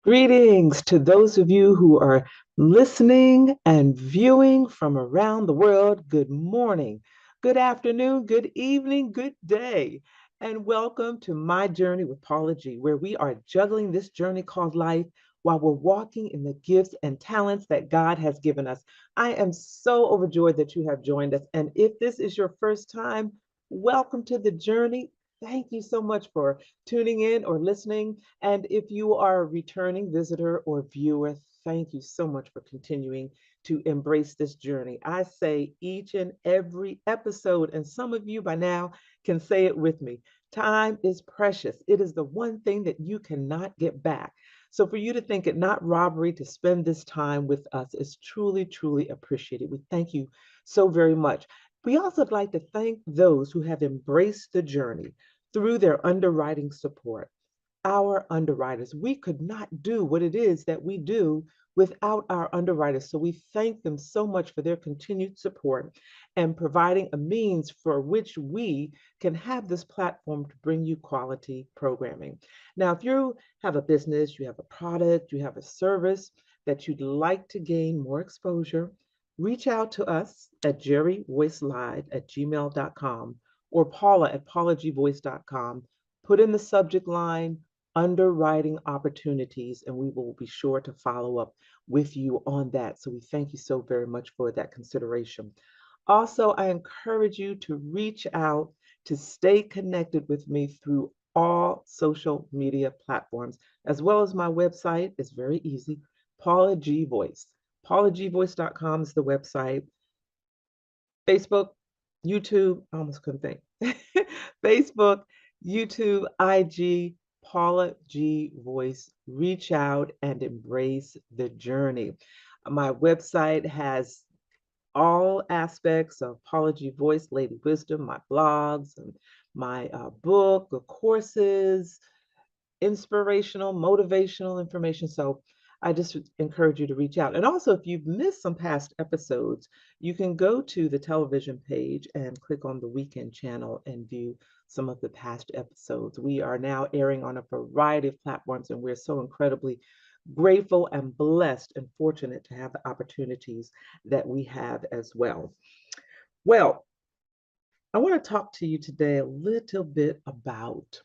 Greetings to those of you who are listening and viewing from around the world. Good morning, good afternoon, good evening, good day, and welcome to My Journey with Paula G, where we are juggling this journey called life while we're walking in the gifts and talents that God has given us. I am so overjoyed that you have joined us. And if this is your first time, welcome to the journey. Thank you so much for tuning in or listening. And if you are a returning visitor or viewer, thank you so much for continuing to embrace this journey. I say each and every episode, and some of you by now can say it with me. Time is precious. It is the one thing that you cannot get back. So for you to think it not robbery to spend this time with us is truly, truly appreciated. We thank you so very much. We also would like to thank those who have embraced the journey through their underwriting support. Our underwriters. We could not do what it is that we do without our underwriters. So we thank them so much for their continued support and providing a means for which we can have this platform to bring you quality programming. Now, if you have a business, you have a product, you have a service that you'd like to gain more exposure, reach out to us at jerryvoicelive@gmail.com or Paula at paulagvoice.com. Put in the subject line underwriting opportunities, and we will be sure to follow up with you on that. So we thank you so very much for that consideration. Also, I encourage you to reach out to stay connected with me through all social media platforms, as well as my website. It's very easy, Paula G Voice. PaulaGvoice.com is the website. Facebook, YouTube, I almost couldn't think. Facebook, YouTube, IG, Paula G Voice. Reach out and embrace the journey. My website has all aspects of Paula G Voice, Lady Wisdom, my blogs, and my book, the courses, inspirational, motivational information. So I just encourage you to reach out. And also, if you've missed some past episodes, you can go to the television page and click on the weekend channel and view some of the past episodes. We are now airing on a variety of platforms, and we're so incredibly grateful and blessed and fortunate to have the opportunities that we have as well. Well, I want to talk to you today a little bit about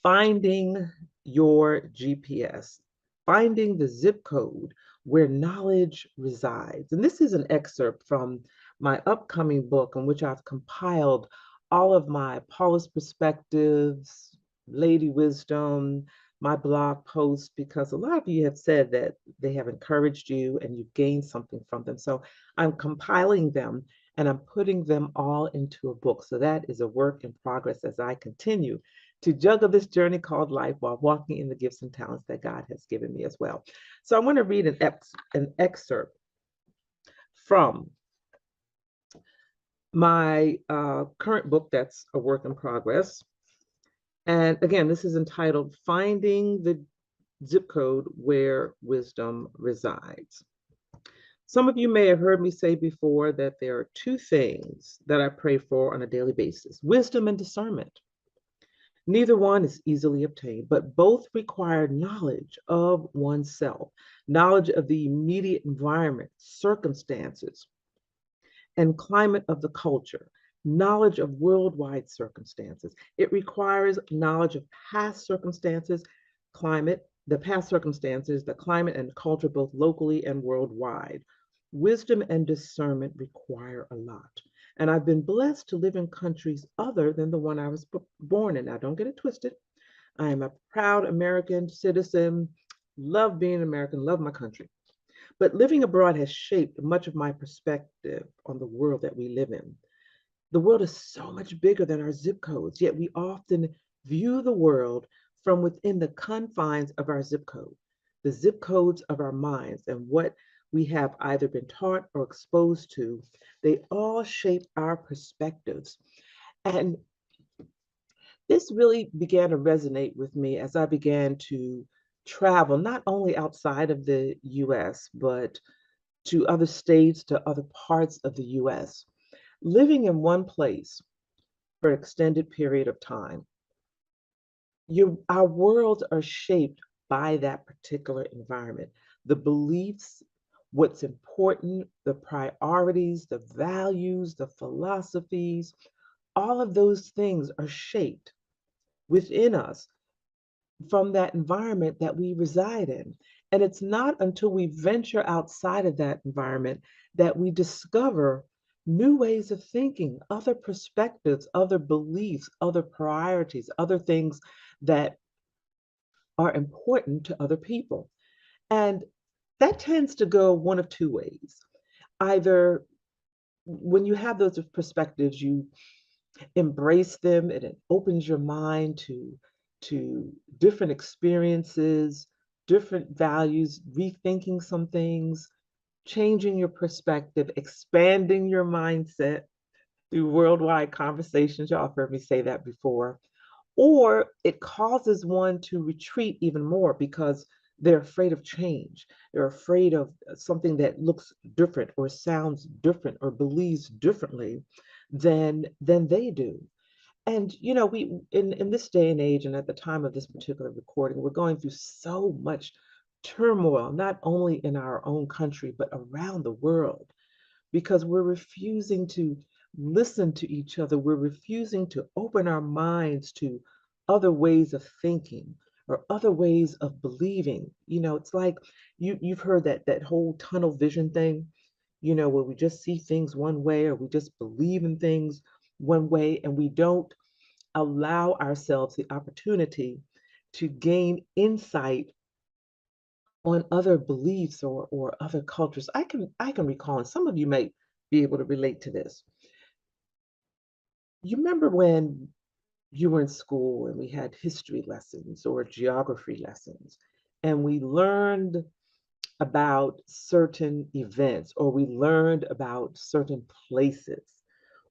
finding your GPS, finding the zip code where knowledge resides. And this is an excerpt from my upcoming book in which I've compiled all of my Paula's perspectives, Lady Wisdom, my blog posts, because a lot of you have said that they have encouraged you and you've gained something from them. So I'm compiling them and I'm putting them all into a book. So that is a work in progress as I continue to juggle this journey called life while walking in the gifts and talents that God has given me as well. So I want to read an excerpt from my current book that's a work in progress. And again, this is entitled Finding the Zip Code Where Wisdom Resides. Some of you may have heard me say before that there are two things that I pray for on a daily basis: wisdom and discernment. Neither one is easily obtained, but both require knowledge of oneself, knowledge of the immediate environment, circumstances, and climate of the culture, knowledge of worldwide circumstances. It requires knowledge of past circumstances, climate, the past circumstances, the climate and culture, both locally and worldwide. Wisdom and discernment require a lot. And I've been blessed to live in countries other than the one I was born in. Now, don't get it twisted. I am a proud American citizen, love being American, love my country. But living abroad has shaped much of my perspective on the world that we live in. The world is so much bigger than our zip codes, yet we often view the world from within the confines of our zip code, the zip codes of our minds, and what we have either been taught or exposed to. They all shape our perspectives. And this really began to resonate with me as I began to travel, not only outside of the US, but to other states, to other parts of the US. Living in one place for an extended period of time, our worlds are shaped by that particular environment. The beliefs, what's important, the priorities, the values, the philosophies, all of those things are shaped within us from that environment that we reside in. And it's not until we venture outside of that environment that we discover new ways of thinking, other perspectives, other beliefs, other priorities, other things that are important to other people. And that tends to go one of two ways. Either when you have those perspectives, you embrace them and it opens your mind to different experiences, different values, rethinking some things, changing your perspective, expanding your mindset through worldwide conversations. Y'all have heard me say that before. Or it causes one to retreat even more because they're afraid of change. They're afraid of something that looks different or sounds different or believes differently than they do. And we in this day and age, and at the time of this particular recording, we're going through so much turmoil, not only in our own country, but around the world, because we're refusing to listen to each other. We're refusing to open our minds to other ways of thinking or other ways of believing. It's like you've heard that whole tunnel vision thing, where we just see things one way or we just believe in things one way and we don't allow ourselves the opportunity to gain insight on other beliefs or other cultures. I can recall, and some of you might be able to relate to this. You remember when you were in school and we had history lessons or geography lessons, and we learned about certain events, or we learned about certain places,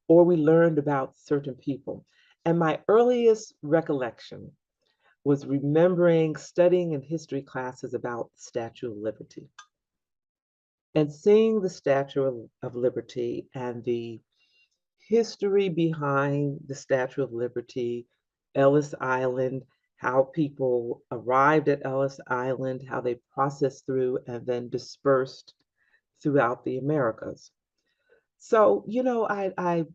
or we learned about certain people. And my earliest recollection was remembering studying in history classes about the Statue of Liberty and seeing the Statue of Liberty and the history behind the Statue of Liberty, Ellis Island, how people arrived at Ellis Island, how they processed through and then dispersed throughout the Americas. So, I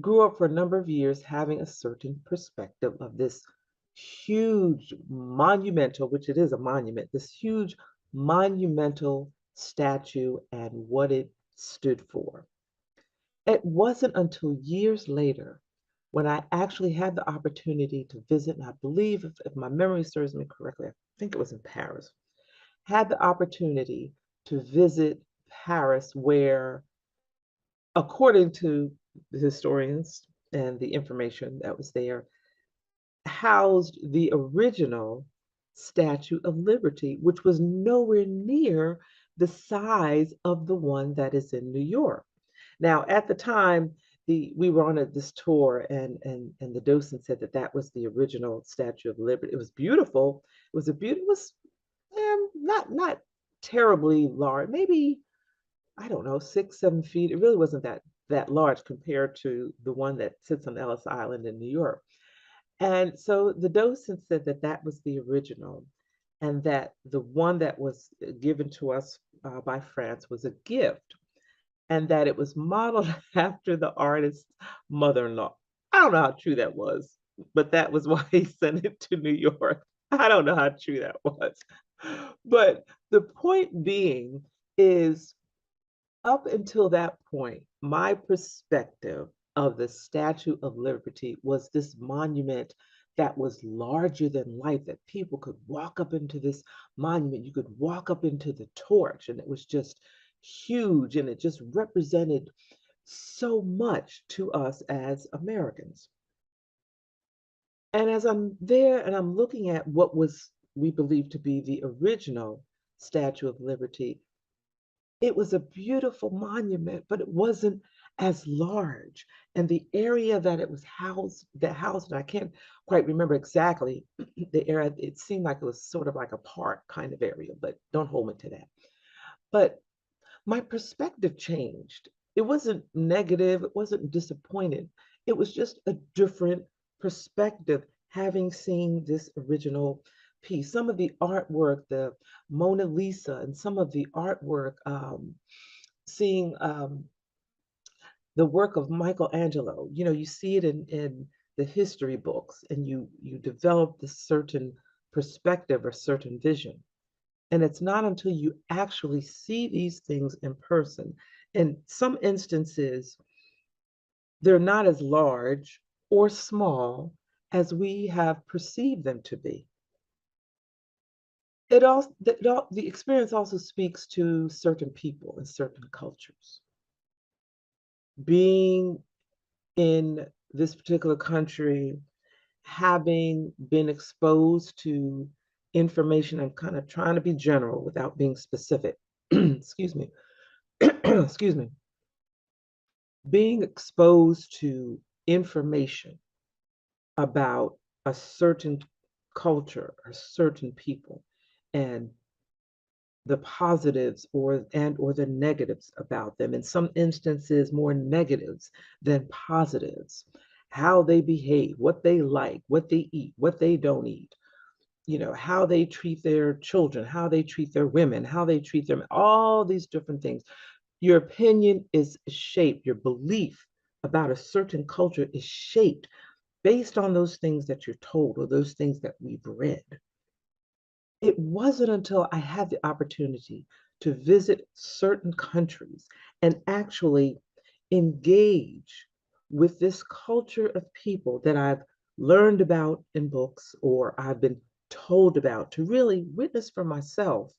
grew up for a number of years having a certain perspective of this huge monumental, which it is a monument, this huge monumental statue and what it stood for. It wasn't until years later when I actually had the opportunity to visit, and I believe, if my memory serves me correctly, I think it was in Paris, had the opportunity to visit Paris, where, according to the historians and the information that was there, housed the original Statue of Liberty, which was nowhere near the size of the one that is in New York. Now, at the time, we were on this tour, and the docent said that was the original Statue of Liberty. It was beautiful. It was not terribly large, maybe, I don't know, 6, 7 feet. It really wasn't that large compared to the one that sits on Ellis Island in New York. And so the docent said that was the original, and that the one that was given to us by France was a gift, and that it was modeled after the artist's mother-in-law. I don't know how true that was, but that was why he sent it to New York. I don't know how true that was. But the point being is, up until that point, my perspective of the Statue of Liberty was this monument that was larger than life, that people could walk up into this monument. You could walk up into the torch, and it was just huge, and it just represented so much to us as Americans. And as I'm there and I'm looking at what was we believe to be the original Statue of Liberty, it was a beautiful monument, but it wasn't as large. And the area that it was housed, and I can't quite remember exactly the area. It seemed like it was sort of like a park kind of area, but don't hold me to that. But my perspective changed. It wasn't negative, it wasn't disappointed. It was just a different perspective, having seen this original piece, some of the artwork, the Mona Lisa, and some of the artwork, seeing the work of Michelangelo. You know, you see it in the history books, and you develop this certain perspective or certain vision. And it's not until you actually see these things in person. In some instances, they're not as large or small as we have perceived them to be. The experience also speaks to certain people and certain cultures. Being in this particular country, having been exposed to information, I'm kind of trying to be general without being specific. Excuse me. Excuse me. Being exposed to information about a certain culture or certain people, and the positives or the negatives about them, in some instances more negatives than positives, how they behave, what they like, what they eat, what they don't eat, you know, how they treat their children, how they treat their women, how they treat them, all these different things. Your opinion is shaped, your belief about a certain culture is shaped based on those things that you're told or those things that we've read. It wasn't until I had the opportunity to visit certain countries and actually engage with this culture of people that I've learned about in books or I've been told about, to really witness for myself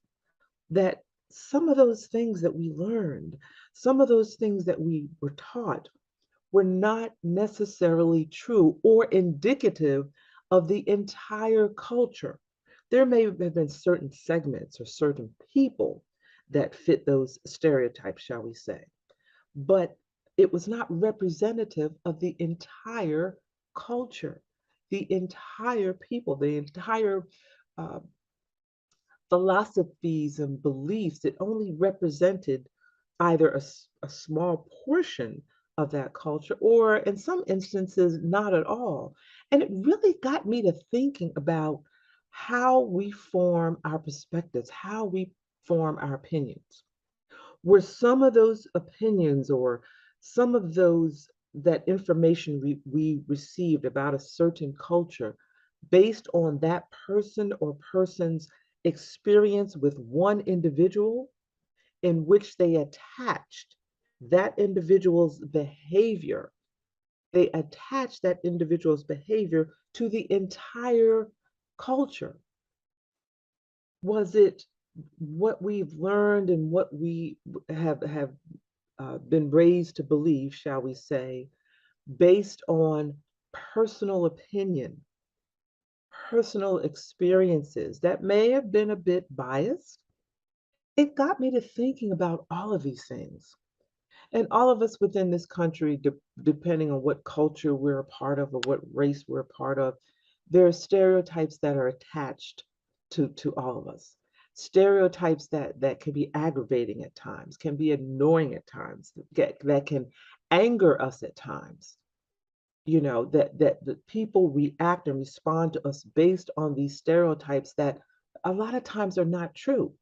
that some of those things that we learned, some of those things that we were taught, were not necessarily true or indicative of the entire culture. There may have been certain segments or certain people that fit those stereotypes, shall we say, but it was not representative of the entire culture, the entire people, the entire uh, philosophies and beliefs. It only represented either a small portion of that culture, or in some instances, not at all. And it really got me to thinking about how we form our perspectives, how we form our opinions. Were some of those opinions or some of those that information we received about a certain culture based on that person or persons experience with one individual, in which they attached that individual's behavior, they attached that individual's behavior to the entire culture? Was it what we've learned and what we have been raised to believe, shall we say, based on personal opinion, personal experiences that may have been a bit biased? It got me to thinking about all of these things. And all of us within this country, depending on what culture we're a part of or what race we're a part of, there are stereotypes that are attached to all of us. Stereotypes that can be aggravating at times, can be annoying at times, that can anger us at times. You know, that the people react and respond to us based on these stereotypes that a lot of times are not true.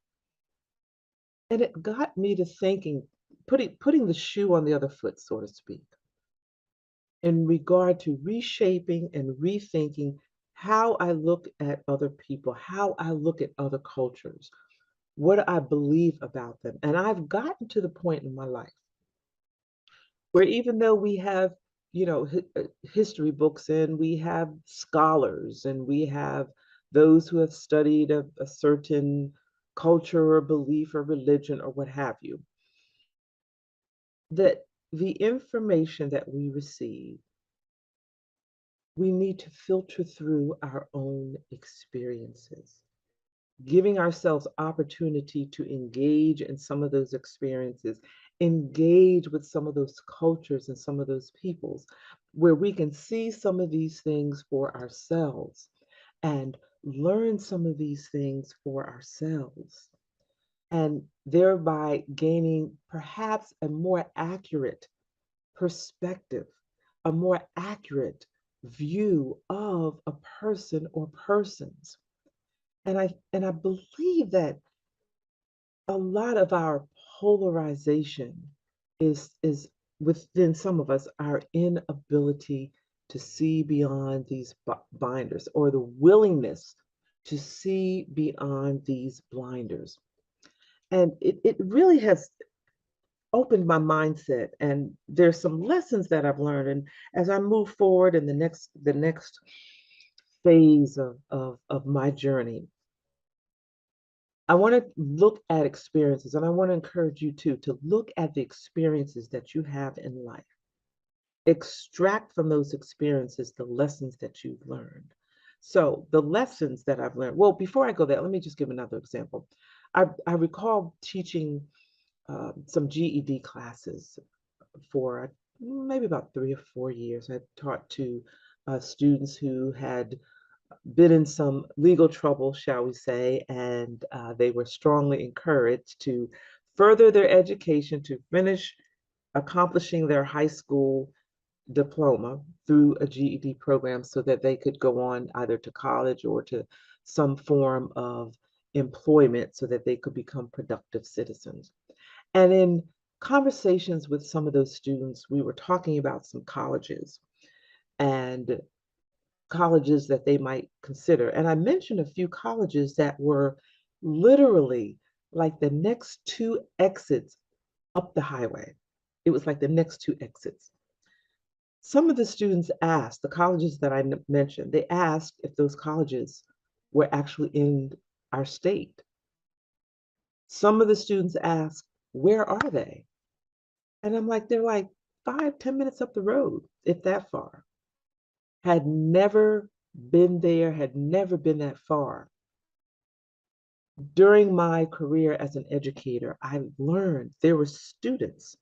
And it got me to thinking, putting the shoe on the other foot, so to speak, in regard to reshaping and rethinking how I look at other people, how I look at other cultures, what I believe about them. And I've gotten to the point in my life where, even though we have, you know, history books, and we have scholars, and we have those who have studied a certain culture or belief or religion or what have you, that the information that we receive, we need to filter through our own experiences, giving ourselves opportunity to engage in some of those experiences, engage with some of those cultures and some of those peoples, where we can see some of these things for ourselves and learn some of these things for ourselves, and thereby gaining perhaps a more accurate perspective, a more accurate view of a person or persons. And I believe that a lot of our polarization is within some of us, our inability to see beyond these binders, or the willingness to see beyond these blinders. And it really has opened my mindset, and there's some lessons that I've learned. And as I move forward in the next phase of my journey, I want to look at experiences, and I want to encourage you too to look at the experiences that you have in life. Extract from those experiences the lessons that you've learned. So, the lessons that I've learned, well, before I go there, let me just give another example. I recall teaching some GED classes for maybe about 3 or 4 years. I taught to students who had been in some legal trouble, shall we say, and they were strongly encouraged to further their education to finish accomplishing their high school diploma through a GED program so that they could go on either to college or to some form of employment so that they could become productive citizens. And in conversations with some of those students, we were talking about some colleges and colleges that they might consider. And I mentioned a few colleges that were literally like the next two exits up the highway. It was like the next two exits. Some of the students asked, the colleges that I mentioned, they asked if those colleges were actually in our state. Some of the students asked, where are they? And I'm like, they're like 5, 10 minutes up the road, if that far. Had never been there, had never been that far. During my career as an educator, I learned there were students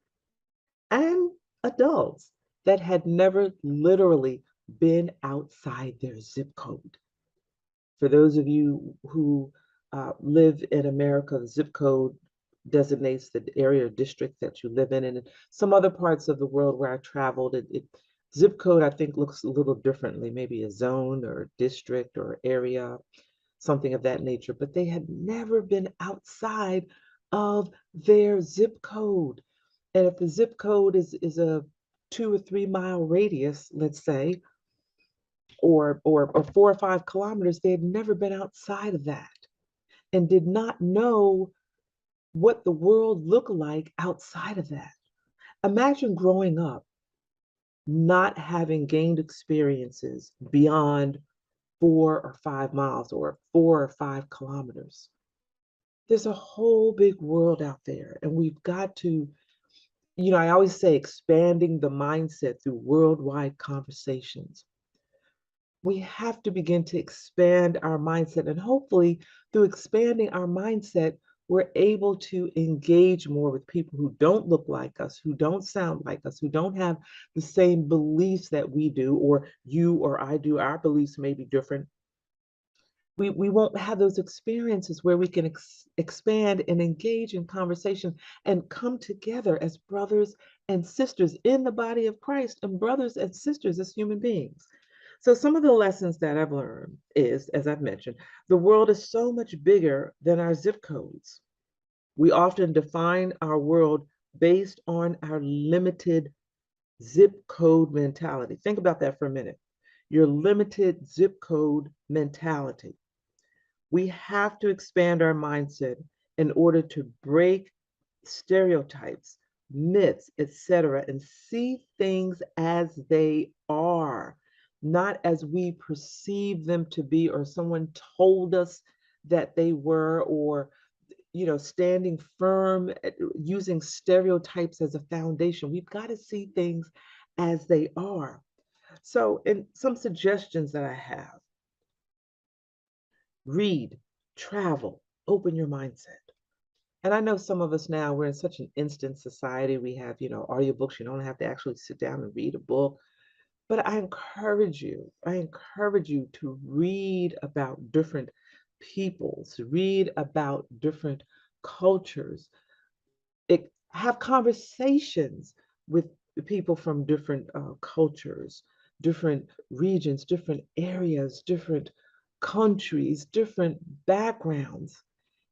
and adults that had never literally been outside their zip code. For those of you who live in America, the zip code designates the area or district that you live in. And in some other parts of the world where I traveled, zip code, I think, looks a little differently, maybe a zone or district or area, something of that nature. But they had never been outside of their zip code. And if the zip code is a 2 or 3 mile radius, let's say, or 4 or 5 kilometers, they had never been outside of that and did not know what the world looked like outside of that. Imagine growing up not having gained experiences beyond 4 or 5 miles or 4 or 5 kilometers. There's a whole big world out there, and we've got to, I always say expanding the mindset through worldwide conversations. We have to begin to expand our mindset. And hopefully, through expanding our mindset, we're able to engage more with people who don't look like us, who don't sound like us, who don't have the same beliefs that we do, or you or I do. Our beliefs may be different. We won't have those experiences where we can expand and engage in conversation and come together as brothers and sisters in the body of Christ, and brothers and sisters as human beings. So some of the lessons that I've learned is, as I've mentioned, the world is so much bigger than our zip codes. We often define our world based on our limited zip code mentality. Think about that for a minute. Your limited zip code mentality. We have to expand our mindset in order to break stereotypes, myths, etc., and see things as they are, not as we perceive them to be, or someone told us that they were, or standing firm, using stereotypes as a foundation. We've got to see things as they are. So, in some suggestions that I have, read, travel, open your mindset. And I know some of us now, we're in such an instant society. We have, audiobooks. You don't have to actually sit down and read a book. But I encourage you to read about different peoples, read about different cultures, have conversations with the people from different cultures, different regions, different areas, different countries, different backgrounds.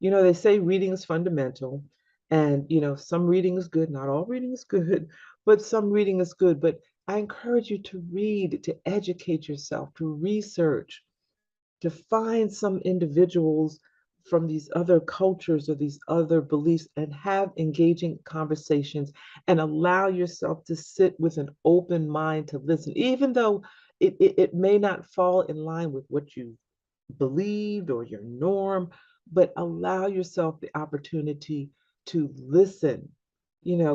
They say reading is fundamental, and some reading is good. Not all reading is good, but some reading is good. But I encourage you to read, to educate yourself, to research, to find some individuals from these other cultures or these other beliefs and have engaging conversations and allow yourself to sit with an open mind to listen, even though it may not fall in line with what you believed or your norm, but allow yourself the opportunity to listen.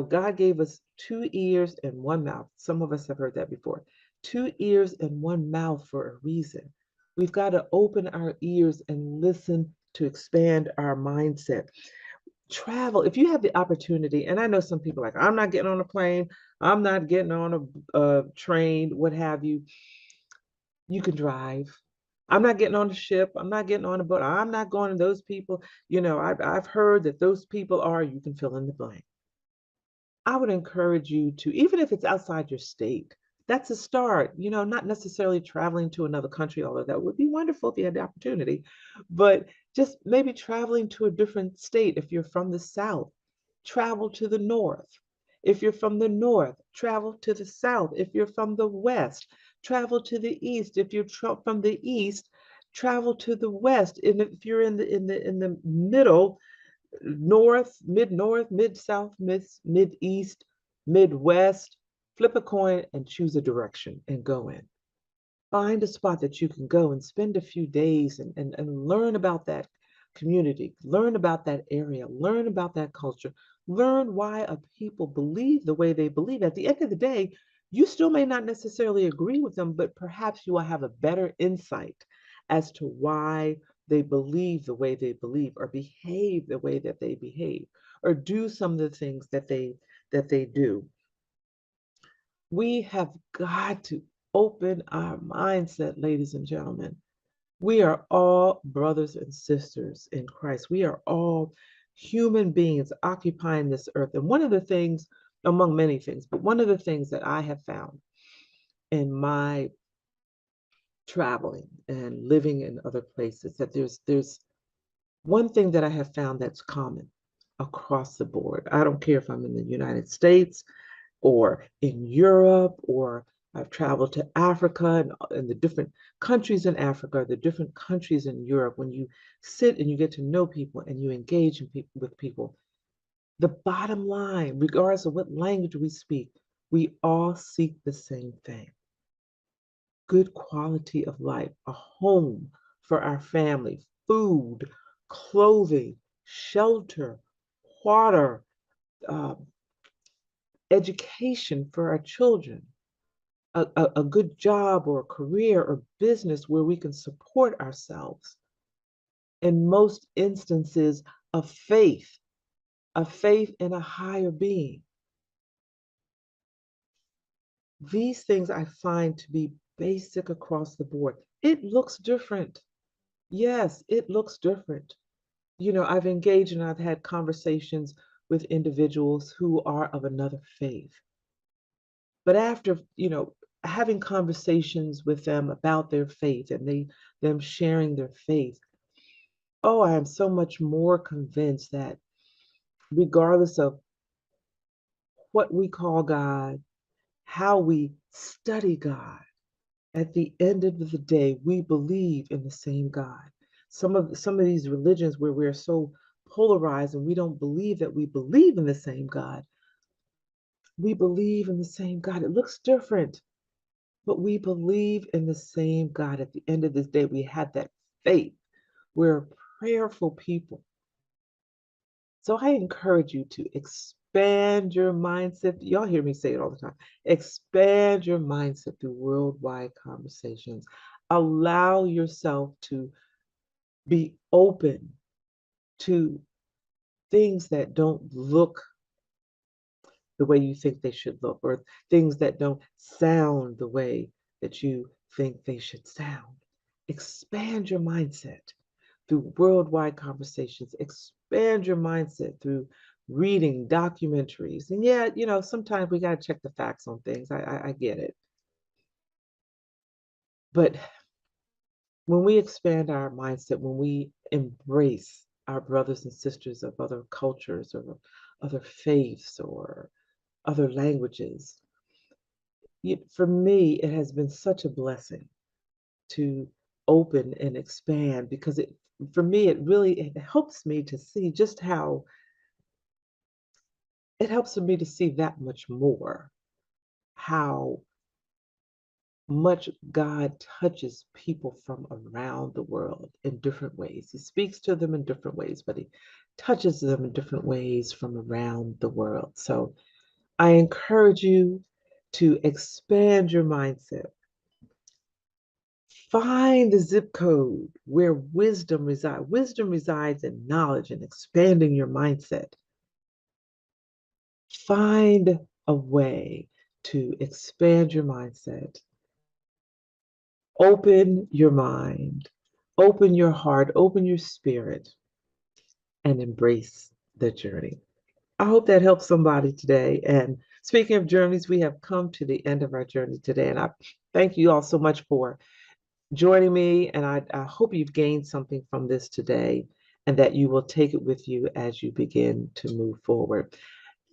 God gave us two ears and one mouth. Some of us have heard that before. Two ears and one mouth for a reason. We've got to open our ears and listen to expand our mindset. Travel, if you have the opportunity, and I know some people are like, I'm not getting on a plane, I'm not getting on a train, what have you. You can drive. I'm not getting on a ship. I'm not getting on a boat. I'm not going to those people. I've heard that those people are, you can fill in the blank. I would encourage you to, even if it's outside your state, that's a start. Not necessarily traveling to another country, although that would be wonderful if you had the opportunity, but just maybe traveling to a different state. If you're from the South, travel to the North. If you're from the North, travel to the South. If you're from the West, travel to the East. If you're from the East, travel to the West. And if you're in the middle, north, mid south, mid east, midwest, flip a coin and choose a direction and go in. Find a spot that you can go and spend a few days and learn about that community, learn about that area, learn about that culture, learn why a people believe the way they believe. At the end of the day, you still may not necessarily agree with them, but perhaps you will have a better insight as to why they believe the way they believe or behave the way that they behave or do some of the things that they do. We have got to open our mindset, ladies and gentlemen. We are all brothers and sisters in Christ. We are all human beings occupying this earth. And one of the things, among many things, but one of the things that I have found in my traveling and living in other places, that there's one thing that I have found that's common across the board. I don't care if I'm in the United States or in Europe, or I've traveled to Africa and the different countries in Africa, the different countries in Europe. When you sit and you get to know people and you engage with people, the bottom line, regardless of what language we speak, we all seek the same thing: good quality of life, a home for our family, food, clothing, shelter, water, uh, education for our children, a good job or a career or business where we can support ourselves. In most instances, a faith in a higher being. These things I find to be basic across the board. It looks different. Yes, it looks different. I've engaged and I've had conversations with individuals who are of another faith. But after, having conversations with them about their faith and them sharing their faith, oh, I am so much more convinced that regardless of what we call God, how we study God, at the end of the day, we believe in the same God. Some of these religions where we're so polarized and we don't believe that we believe in the same God, we believe in the same God. It looks different, but we believe in the same God. At the end of this day, we have that faith. We're a prayerful people. So I encourage you to expand your mindset. Y'all hear me say it all the time. Expand your mindset through worldwide conversations. Allow yourself to be open to things that don't look the way you think they should look, or things that don't sound the way that you think they should sound. Expand your mindset through worldwide conversations. Expand your mindset through reading documentaries. And yeah, sometimes we got to check the facts on things. I get it. But when we expand our mindset, when we embrace our brothers and sisters of other cultures or other faiths or other languages, for me, it has been such a blessing to open and expand because for me, it helps me to see just how it helps me to see that much more how much God touches people from around the world in different ways. He speaks to them in different ways, but he touches them in different ways from around the world. So I encourage you to expand your mindset. Find the zip code where wisdom resides. Wisdom resides in knowledge and expanding your mindset. Find a way to expand your mindset. Open your mind, open your heart, open your spirit, and embrace the journey. I hope that helps somebody today. And speaking of journeys, we have come to the end of our journey today. And I thank you all so much for joining me. And I hope you've gained something from this today and that you will take it with you as you begin to move forward.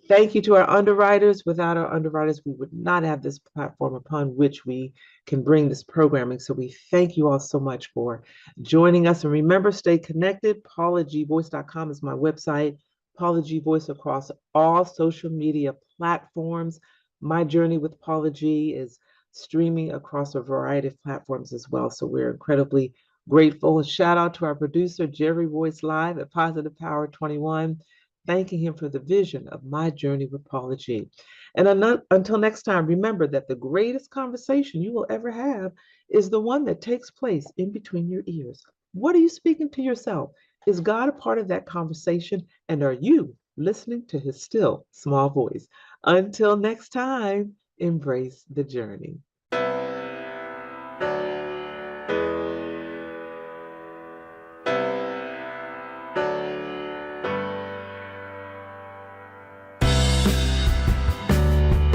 Thank you to our underwriters. Without our underwriters, we would not have this platform upon which we can bring this programming. So we thank you all so much for joining us. And remember, stay connected. PaulaGVoice.com is my website. Paula G Voice across all social media platforms. My journey with Paula G is streaming across a variety of platforms as well. So we're incredibly grateful. A shout out to our producer, Jerry Voice Live at Positive Power 21, thanking him for the vision of my journey with Paula G. And until next time, remember that the greatest conversation you will ever have is the one that takes place in between your ears. What are you speaking to yourself? Is God a part of that conversation? And are you listening to his still small voice? Until next time, embrace the journey.